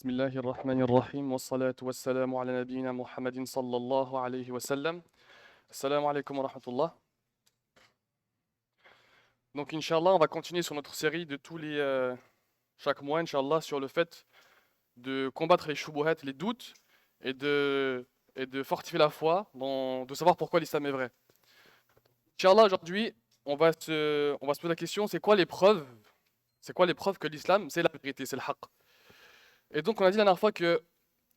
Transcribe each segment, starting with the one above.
بسم الله الرحمن الرحيم والصلاة والسلام على نبينا محمد صلى الله عليه وسلم. Assalamu alaikum wa rahmatullah. Donc Inch'Allah, on va continuer sur notre série de chaque mois, Inch'Allah, sur le fait de combattre les shubuhat, les doutes, et de fortifier la foi, de savoir pourquoi l'islam est vrai. Inch'Allah, aujourd'hui, on va se poser la question, c'est quoi les preuves? C'est quoi les preuves que l'islam, c'est la vérité, c'est le haqq? Et donc on a dit la dernière fois que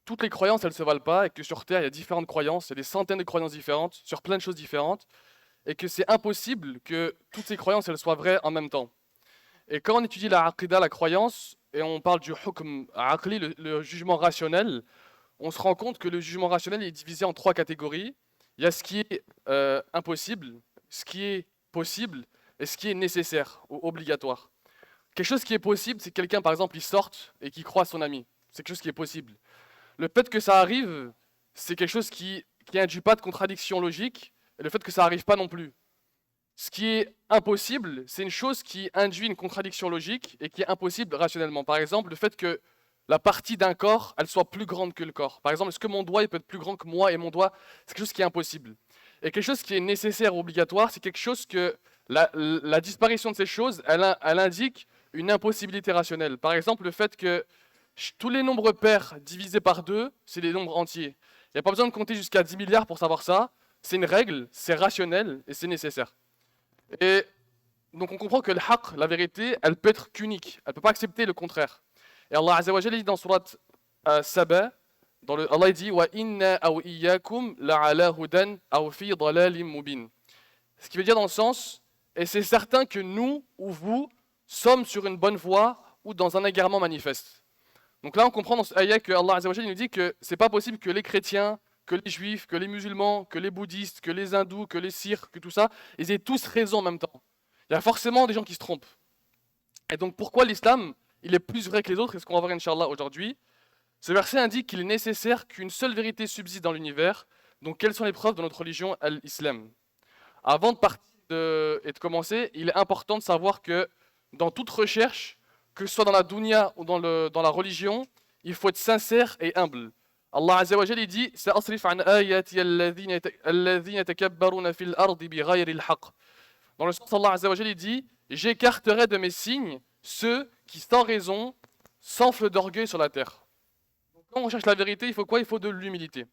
toutes les croyances, elles ne se valent pas, et que sur Terre, il y a différentes croyances, il y a des centaines de croyances différentes, sur plein de choses différentes, et que c'est impossible que toutes ces croyances, elles soient vraies en même temps. Et quand on étudie la aqidah, la croyance, et on parle du hukm aqli, le jugement rationnel, on se rend compte que le jugement rationnel est divisé en trois catégories. Il y a ce qui est impossible, ce qui est possible, et ce qui est nécessaire ou obligatoire. Quelque chose qui est possible, c'est quelqu'un, par exemple, il sorte et qui croit son ami. C'est quelque chose qui est possible. Le fait que ça arrive, c'est quelque chose qui induit pas de contradiction logique, et le fait que ça n'arrive pas non plus. Ce qui est impossible, c'est une chose qui induit une contradiction logique et qui est impossible rationnellement. Par exemple, le fait que la partie d'un corps, elle soit plus grande que le corps. Par exemple, est-ce que mon doigt il peut être plus grand que moi et mon doigt, c'est quelque chose qui est impossible. Et quelque chose qui est nécessaire ou obligatoire, c'est quelque chose que la disparition de ces choses, elle indique une impossibilité rationnelle. Par exemple, le fait que tous les nombres pairs divisés par 2, c'est des nombres entiers. Il n'y a pas besoin de compter jusqu'à 10 milliards pour savoir ça. C'est une règle, c'est rationnel et c'est nécessaire. Et donc on comprend que le haqq, la vérité, elle peut être qu'unique. Elle ne peut pas accepter le contraire. Et Allah Azza wa Jalla dit dans surat Saba, Allah dit wa inna aw iyyakum la'ala hudan aw fi dalalim mubin. Ce qui veut dire dans le sens, et c'est certain que nous ou vous sommes sur une bonne voie ou dans un égarement manifeste. Donc là, on comprend dans ce ayat que Allah Azza wa Jalla nous dit que c'est pas possible que les chrétiens, que les juifs, que les musulmans, que les bouddhistes, que les hindous, que les sikhs, que tout ça, ils aient tous raison en même temps. Il y a forcément des gens qui se trompent. Et donc pourquoi l'islam, il est plus vrai que les autres, et ce qu'on va voir Inch'Allah aujourd'hui. Ce verset indique qu'il est nécessaire qu'une seule vérité subsiste dans l'univers. Donc quelles sont les preuves de notre religion, l'islam? Avant de partir et de commencer, il est important de savoir que dans toute recherche, que ce soit dans la dunya ou dans la religion, il faut être sincère et humble. Allah Azza wa Jalla dit سأصرف عن آياتي الذين يتكبرون في الأرض بغير الحق. Dans le sens, Allah Azza wa Jalla dit j'écarterai de mes signes ceux qui sans raison s'enflent d'orgueil sur la terre. Donc, quand on cherche la vérité, il faut quoi? Il faut de l'humilité.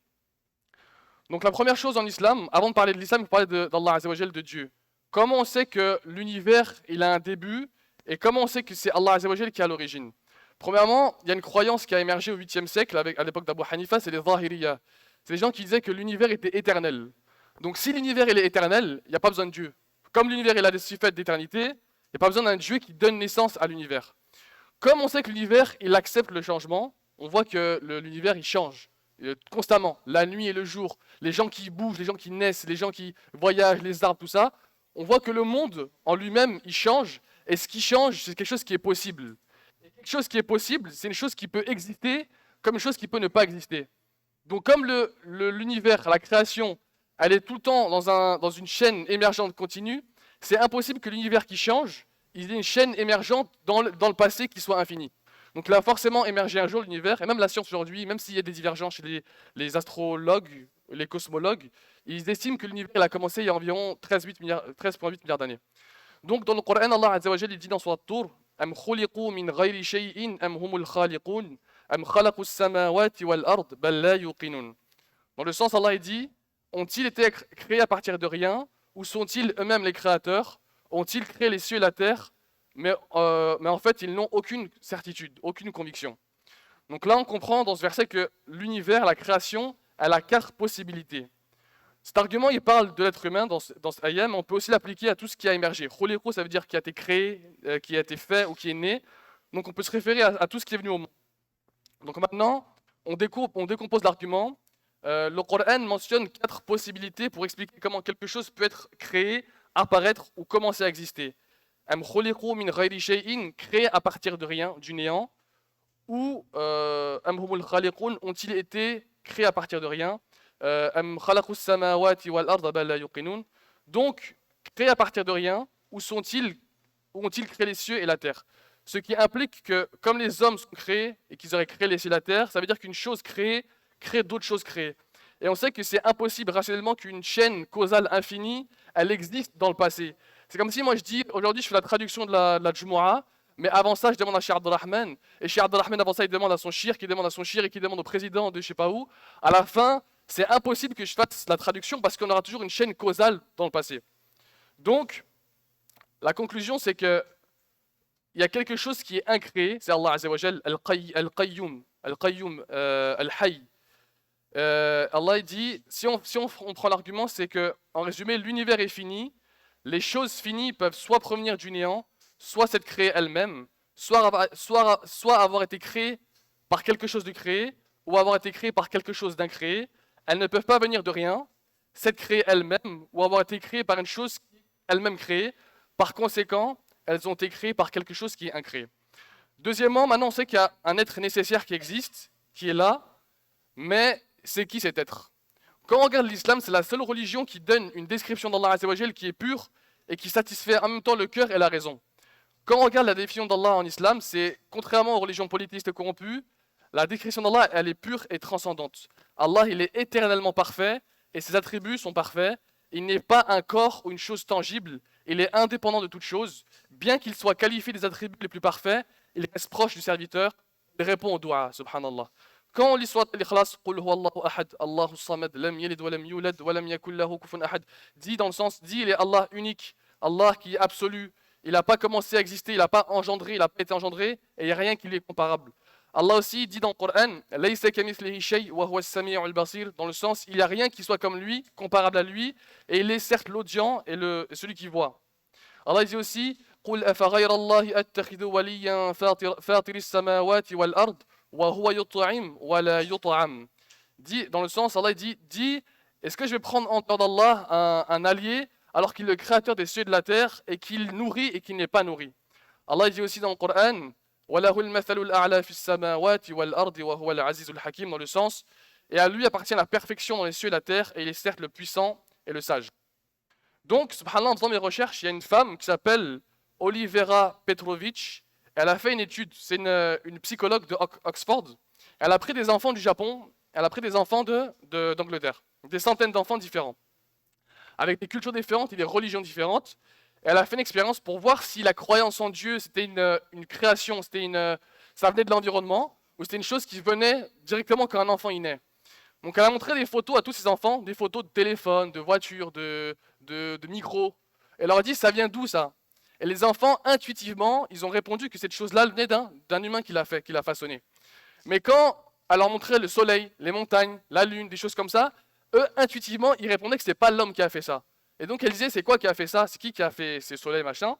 Donc la première chose en islam, avant de parler de l'islam, il faut parler d'Allah Azza wa Jalla, de Dieu. Comment on sait que l'univers il a un début et comment on sait que c'est Allah Azza wa Jalla qui est à l'origine? Premièrement, il y a une croyance qui a émergé au 8e siècle à l'époque d'Abu Hanifa, c'est les Zahiriya. C'est les gens qui disaient que l'univers était éternel. Donc si l'univers il est éternel, il n'y a pas besoin de Dieu. Comme l'univers il a des sifat d'éternité, il n'y a pas besoin d'un Dieu qui donne naissance à l'univers. Comme on sait que l'univers il accepte le changement, on voit que l'univers il change constamment, la nuit et le jour, les gens qui bougent, les gens qui naissent, les gens qui voyagent, les arbres, tout ça, on voit que le monde en lui-même il change, et ce qui change c'est quelque chose qui est possible. Quelque chose qui est possible, c'est une chose qui peut exister comme une chose qui peut ne pas exister. Donc comme l'univers, la création, elle est tout le temps dans une chaîne émergente continue, c'est impossible que l'univers qui change, il y ait une chaîne émergente dans le passé qui soit infinie. Donc il a forcément émergé un jour l'univers, et même la science aujourd'hui, même s'il y a des divergences chez les astrologues, les cosmologues, ils estiment que l'univers a commencé il y a environ 13,8 milliards d'années. Donc dans le Coran, Allah Azza wa Jalla dit dans Surat Tour أم خلقوا من غير شيء أم هم الخالقون أم خلقوا السماوات والأرض بل لا يوقنون. Dans le sens, Allah dit ont-ils été créés à partir de rien ou sont-ils eux-mêmes les créateurs? Ont-ils créé les cieux et la terre mais en fait, ils n'ont aucune certitude, aucune conviction. Donc là, on comprend dans ce verset que l'univers, la création, elle a 4 possibilités. Cet argument, il parle de l'être humain dans ce ayat, mais on peut aussi l'appliquer à tout ce qui a émergé. Khuliqu, ça veut dire qui a été créé, qui a été fait ou qui est né. Donc on peut se référer à tout ce qui est venu au monde. Donc maintenant, on décompose l'argument. Le Coran mentionne 4 possibilités pour expliquer comment quelque chose peut être créé, apparaître ou commencer à exister. Am khuliqu min ghayri shay'in, créé à partir de rien, du néant. Ou am humul khaliqun, ont-ils été créés à partir de rien? Donc, créés à partir de rien, où ont-ils créé les cieux et la terre? ce qui implique que comme les hommes sont créés et qu'ils auraient créé les cieux et la terre, ça veut dire qu'une chose créée crée d'autres choses créées. Et on sait que c'est impossible rationnellement qu'une chaîne causale infinie, elle existe dans le passé. C'est comme si moi je dis, aujourd'hui je fais la traduction de la Jumu'ah, mais avant ça je demande à Cheikh Abdelrahman, et Cheikh Abdelrahman avant ça il demande à son shir, qui demande à son shir et qui demande au président de je sais pas où. À la fin, c'est impossible que je fasse la traduction parce qu'on aura toujours une chaîne causale dans le passé. Donc, la conclusion c'est que il y a quelque chose qui est incréé, c'est Allah Azza wa Jal, Al-Qayyum, Al-Hayy. Allah il dit, si on prend l'argument, c'est que, en résumé, l'univers est fini, les choses finies peuvent soit provenir du néant, soit s'être créées elles-mêmes, soit avoir été créées par quelque chose de créé, ou avoir été créées par quelque chose d'incréé. Elles ne peuvent pas venir de rien, s'être créées elles-mêmes, ou avoir été créées par une chose qui est elle-même créée. Par conséquent, elles ont été créées par quelque chose qui est incréé. Deuxièmement, maintenant on sait qu'il y a un être nécessaire qui existe, qui est là, mais c'est qui cet être? Quand on regarde l'islam, c'est la seule religion qui donne une description d'Allah Azza wa Jal qui est pure et qui satisfait en même temps le cœur et la raison. Quand on regarde la définition d'Allah en islam, c'est contrairement aux religions polythéistes et corrompues, la description d'Allah, elle est pure et transcendante. Allah, il est éternellement parfait et ses attributs sont parfaits. Il n'est pas un corps ou une chose tangible, il est indépendant de toute chose. Bien qu'il soit qualifié des attributs les plus parfaits, il reste proche du serviteur, il répond au dua, subhanallah. Quand on lit Surat al-Ikhlas, Qul huwa Allahu ahad, Allahu samad, lam yalid wa lam yulad wa lam yakul lahu kufuwan ahad, dit dans le sens, dit il est Allah unique, Allah qui est absolu, il n'a pas commencé à exister, il n'a pas engendré, il n'a pas été engendré, et il n'y a rien qui lui est comparable. Allah aussi dit dans le Coran, Laysa kamithlihi shay wa huwa as-sami'ul basir, dans le sens, il n'y a rien qui soit comme lui, comparable à lui, et il est certes l'audient et celui qui voit. Allah dit aussi, Qul afa ghayra Allahi attakhidhu waliyan fatiris samawati wal ard, wa huwa yut'im wa la yut'am. Dit dans le sens, Allah dit, est-ce que je vais prendre en dehors d'Allah un allié alors qu'il est le créateur des cieux et de la terre et qu'il nourrit et qu'il n'est pas nourri? Allah dit aussi dans le Coran, وَلَهُ الْمَثَلُ الْأَعْلَى فِي السَّمَاوَاتِ وَالْأَرْضِ وَهُوَ الْعَزِيزُ الْحَكِيمُ, dans le sens, et à lui appartient la perfection dans les cieux et la terre, et il est certes le puissant et le sage. Donc, subhanallah, en faisant mes recherches, il y a une femme qui s'appelle Olivera Petrovic. Elle a fait une étude, c'est une psychologue de Oxford. Elle a pris des enfants du Japon, elle a pris des enfants d'Angleterre, des centaines d'enfants différents, avec des cultures différentes et des religions différentes. Elle a fait une expérience pour voir si la croyance en Dieu, c'était une création, ça venait de l'environnement, ou c'était une chose qui venait directement quand un enfant y naît. Donc elle a montré des photos à tous ces enfants, des photos de téléphone, de voitures, de micros. Elle leur a dit, ça vient d'où ça? Et les enfants, intuitivement, ils ont répondu que cette chose-là venait d'un humain qui l'a façonné. Mais quand elle leur montrait le soleil, les montagnes, la lune, des choses comme ça, eux, intuitivement, ils répondaient que ce n'est pas l'homme qui a fait ça. Et donc elle disait, c'est quoi qui a fait ça? C'est qui a fait ces soleils, machin?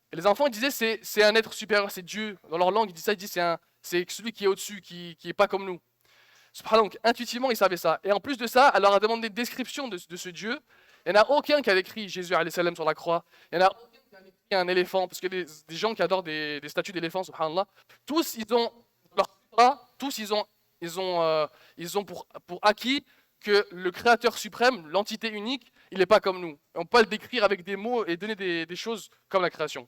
Et les enfants, ils disaient, c'est un être supérieur, c'est Dieu. Dans leur langue, ils disent ça, ils disent, c'est celui qui est au-dessus, qui n'est pas comme nous. Donc, intuitivement, ils savaient ça. Et en plus de ça, elle leur a demandé des descriptions de ce Dieu. Il n'y en a aucun qui a écrit Jésus alayhi salam sur la croix. Il n'y en a aucun qui a écrit un éléphant, parce que des gens qui adorent des statues d'éléphants, subhanallah, tous, ils ont pour acquis que le Créateur suprême, l'entité unique, il n'est pas comme nous. On peut pas le décrire avec des mots et donner des choses comme la création.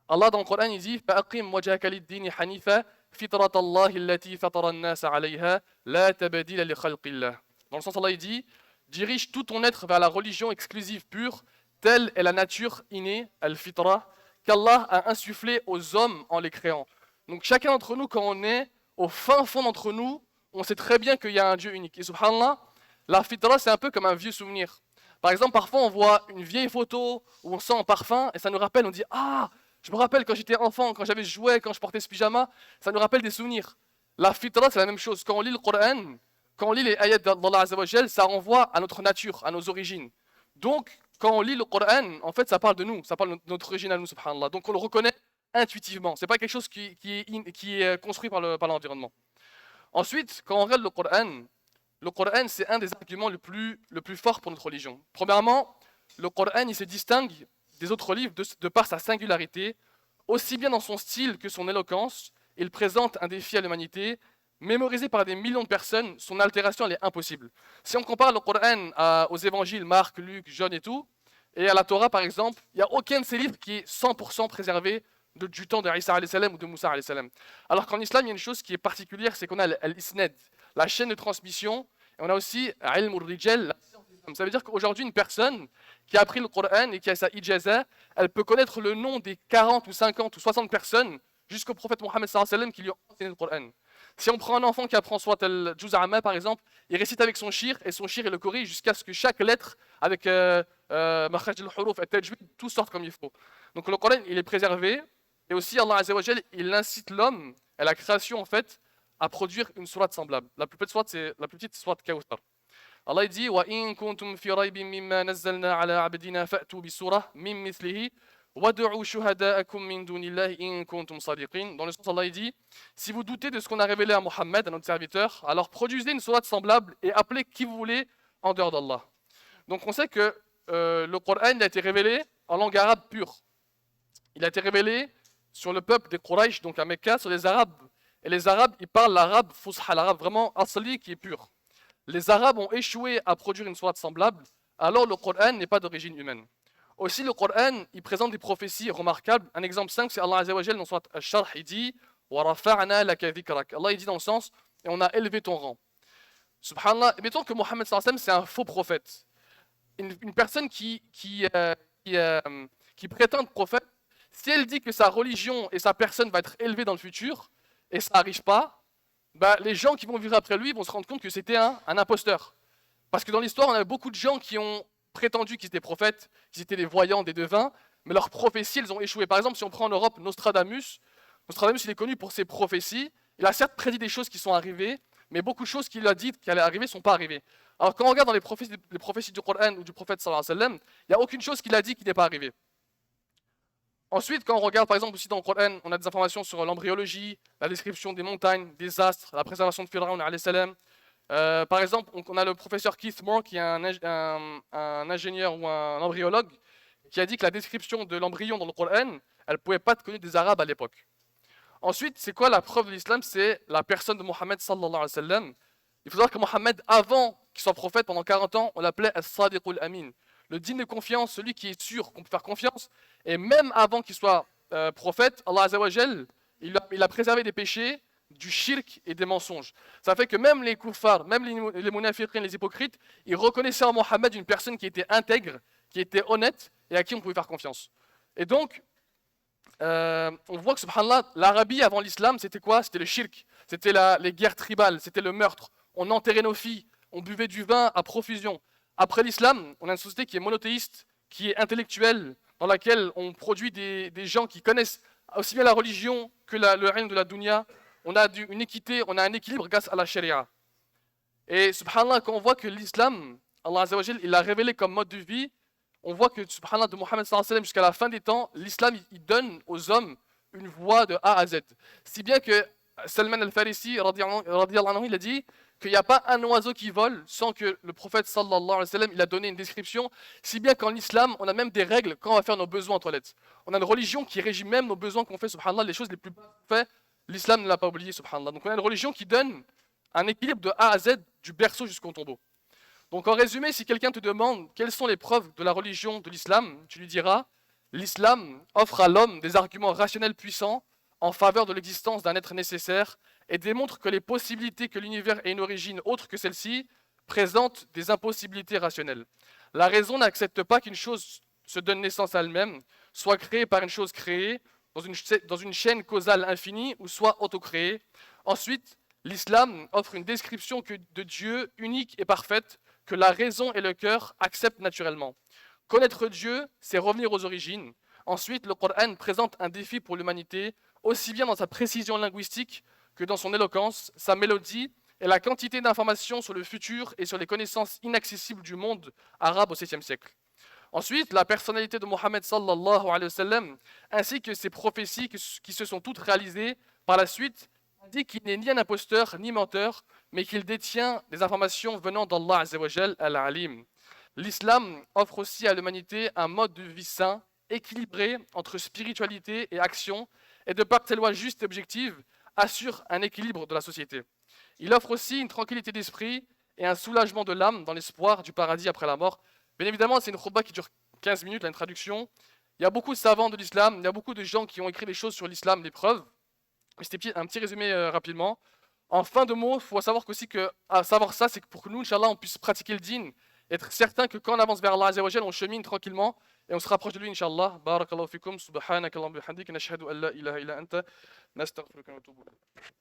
Allah dans le Coran, il dit فَأَقِمْ وَجْهَكَ لِلدِّينِ حَنِيفًا فِطْرَةَ اللَّهِ الَّتِي فَطَرَ النَّاسَ عَلَيْهَا لَا تَبْدِيلَ لِخَلْقِ اللَّهِ. Dans le sens, Allah il dit, dirige tout ton être vers la religion exclusive pure, telle est la nature innée, al-fitra, qu'Allah a insufflé aux hommes en les créant. Donc chacun d'entre nous, quand on est au fin fond d'entre nous, on sait très bien qu'il y a un Dieu unique. Et subhanallah, la fitra, c'est un peu comme un vieux souvenir. Par exemple, parfois on voit une vieille photo où on sent un parfum et ça nous rappelle, on dit « Ah, je me rappelle quand j'étais enfant, quand j'avais joué, quand je portais ce pyjama, ça nous rappelle des souvenirs. » La fitra, c'est la même chose. Quand on lit le Coran, quand on lit les ayats d'Allah Azza wa Jal, ça renvoie à notre nature, à nos origines. Donc, quand on lit le Coran, en fait, ça parle de nous, ça parle de notre origine à nous, subhanallah. Donc, on le reconnaît intuitivement. Ce n'est pas quelque chose qui est construit par l'environnement. Ensuite, quand on regarde le Coran, c'est un des arguments le plus fort pour notre religion. Premièrement, le Coran, il se distingue des autres livres de par sa singularité, aussi bien dans son style que son éloquence. Il présente un défi à l'humanité. Mémorisé par des millions de personnes, son altération elle est impossible. Si on compare le Coran aux évangiles, Marc, Luc, Jean et tout, et à la Torah par exemple, il n'y a aucun de ces livres qui est 100% préservé du temps de Isa alayhi salam ou de Moussa alayhi salam. Alors qu'en islam, il y a une chose qui est particulière, c'est qu'on a l'isnad, la chaîne de transmission, et on a aussi ilm al-rijal, la science de l'islam. Ça veut dire qu'aujourd'hui, une personne qui a appris le Coran et qui a sa ijaza, elle peut connaître le nom des 40 ou 50 ou 60 personnes jusqu'au prophète Mohammed sallallahu alayhi wa sallam qui lui a enseigné le Coran. Si on prend un enfant qui apprend soit al-Juz Amma par exemple, il récite avec son shir et son shir il le corrige jusqu'à ce que chaque lettre avec makhraj al-huruf et tajwid tout sorte comme il faut. Donc le Coran il est préservé et aussi Allah Azza wa Jal il incite l'homme et la création en fait à produire une sourate semblable. La plus petite sourate c'est la plus petite sourate Kawthar. Allah il dit wa in kuntum fi raybin mimma nazzalna ala abdina fa'tu bi surah min mithlihi wad'u shuhada'akum min dunillahi in kuntum sadiqin. Dans le sens Allah il dit si vous doutez de ce qu'on a révélé à Mohammed à notre serviteur, alors produisez une sourate semblable et appelez qui vous voulez en dehors d'Allah. Donc on sait que le Coran il a été révélé en langue arabe pure. Il a été révélé sur le peuple des Quraysh, donc à Mecca, sur les Arabes. Et les Arabes, ils parlent l'arabe fusha, l'arabe vraiment asli qui est pur. Les Arabes ont échoué à produire une sourate semblable, alors le Coran n'est pas d'origine humaine. Aussi, le Coran, il présente des prophéties remarquables. Un exemple simple, c'est Allah Azza wa Jal dans Surat Al-Sharh, il dit wa rafa'na laka dhikrak. Allah il dit dans le sens et on a élevé ton rang. Subhanallah, mettons que Mohammed sallallahu alayhi wa sallam c'est un faux prophète. Une personne qui prétend être prophète, si elle dit que sa religion et sa personne va être élevée dans le futur et ça n'arrive pas, bah, les gens qui vont vivre après lui vont se rendre compte que c'était un imposteur. Parce que dans l'histoire, on a beaucoup de gens qui ont prétendu qu'ils étaient prophètes, qu'ils étaient des voyants, des devins, mais leurs prophéties, elles ont échoué. Par exemple, si on prend en Europe Nostradamus, il est connu pour ses prophéties. Il a certes prédit des choses qui sont arrivées, mais beaucoup de choses qu'il a dites qui allaient arriver ne sont pas arrivées. Alors quand on regarde dans les prophéties du Coran ou du prophète sallallahu alayhi wa sallam, il n'y a aucune chose qu'il a dit qui n'est pas arrivée. Ensuite, quand on regarde par exemple aussi dans le Coran, on a des informations sur l'embryologie, la description des montagnes, des astres, la préservation de Pharaon alayhi salam. Par exemple, on a le professeur Keith Moore qui est un ingénieur ou un embryologue qui a dit que la description de l'embryon dans le Coran, elle ne pouvait pas être connue des Arabes à l'époque. Ensuite, c'est quoi la preuve de l'islam? C'est la personne de Mohammed sallallahu alayhi wa sallam. Il faut savoir que Mohammed, avant qu'il soit prophète, pendant 40 ans, on l'appelait As-Sadiqul Amin. Le digne de confiance, celui qui est sûr qu'on peut faire confiance. Et même avant qu'il soit prophète, Allah Azza wa Jal, il a préservé des péchés, du shirk et des mensonges. Ça fait que même les kuffars, même les munafiqins, les hypocrites, ils reconnaissaient en Mohammed une personne qui était intègre, qui était honnête et à qui on pouvait faire confiance. Et donc, on voit que subhanallah, l'Arabie avant l'islam, c'était quoi? C'était le shirk, c'était les guerres tribales, c'était le meurtre. On enterrait nos filles, on buvait du vin à profusion. Après l'islam, on a une société qui est monothéiste, qui est intellectuelle, dans laquelle on produit des gens qui connaissent aussi bien la religion que le règne de la dunya. On a une équité, on a un équilibre grâce à la sharia. Et subhanallah, quand on voit que l'islam, Allah Azza wa Jal, il l'a révélé comme mode de vie, on voit que subhanallah de Mohammed sallallahu alayhi wa sallam jusqu'à la fin des temps, l'islam il donne aux hommes une voie de A à Z. Si bien que Salman al-Farisi, radiyallahu anhu, il a dit qu'il n'y a pas un oiseau qui vole sans que le prophète sallallahu alayhi wa sallam il a donné une description. Si bien qu'en islam, on a même des règles quand on va faire nos besoins en toilette. On a une religion qui régit même nos besoins qu'on fait, subhanallah, les choses les plus faites. L'islam ne l'a pas oublié, subhanallah. Donc on a une religion qui donne un équilibre de A à Z, du berceau jusqu'au tombeau. Donc en résumé, si quelqu'un te demande quelles sont les preuves de la religion de l'islam, tu lui diras, l'islam offre à l'homme des arguments rationnels puissants en faveur de l'existence d'un être nécessaire et démontre que les possibilités que l'univers ait une origine autre que celle-ci présentent des impossibilités rationnelles. La raison n'accepte pas qu'une chose se donne naissance à elle-même, soit créée par une chose créée, dans une chaîne causale infinie ou soit autocréée. Ensuite, l'islam offre une description de Dieu unique et parfaite que la raison et le cœur acceptent naturellement. Connaître Dieu, c'est revenir aux origines. Ensuite, le Coran présente un défi pour l'humanité, aussi bien dans sa précision linguistique que dans son éloquence, sa mélodie et la quantité d'informations sur le futur et sur les connaissances inaccessibles du monde arabe au 7e siècle. Ensuite, la personnalité de Mohammed sallallahu alayhi wa sallam, ainsi que ses prophéties qui se sont toutes réalisées par la suite, indiquent qu'il n'est ni un imposteur ni menteur, mais qu'il détient des informations venant d'Allah Azza wa Jal al-Alim. L'islam offre aussi à l'humanité un mode de vie sain, équilibré entre spiritualité et action, et de par ses lois justes et objectives, assure un équilibre de la société. Il offre aussi une tranquillité d'esprit et un soulagement de l'âme dans l'espoir du paradis après la mort. Bien évidemment, c'est une khutba qui dure 15 minutes, là, une traduction. Il y a beaucoup de savants de l'islam, il y a beaucoup de gens qui ont écrit des choses sur l'islam, les preuves. C'était un petit résumé rapidement. En fin de mot, il faut savoir qu'aussi que, à savoir ça, c'est que pour que nous, Inch'Allah, on puisse pratiquer le dîn, être certain que quand on avance vers Allah Azza wa Jal, on chemine tranquillement et on se rapproche de lui, Inch'Allah. Barakallahu fikum, subhanakallahumma bihamdik, nashhadu an la ilaha illa anta, nastaghfiruka wa natubu ilayk.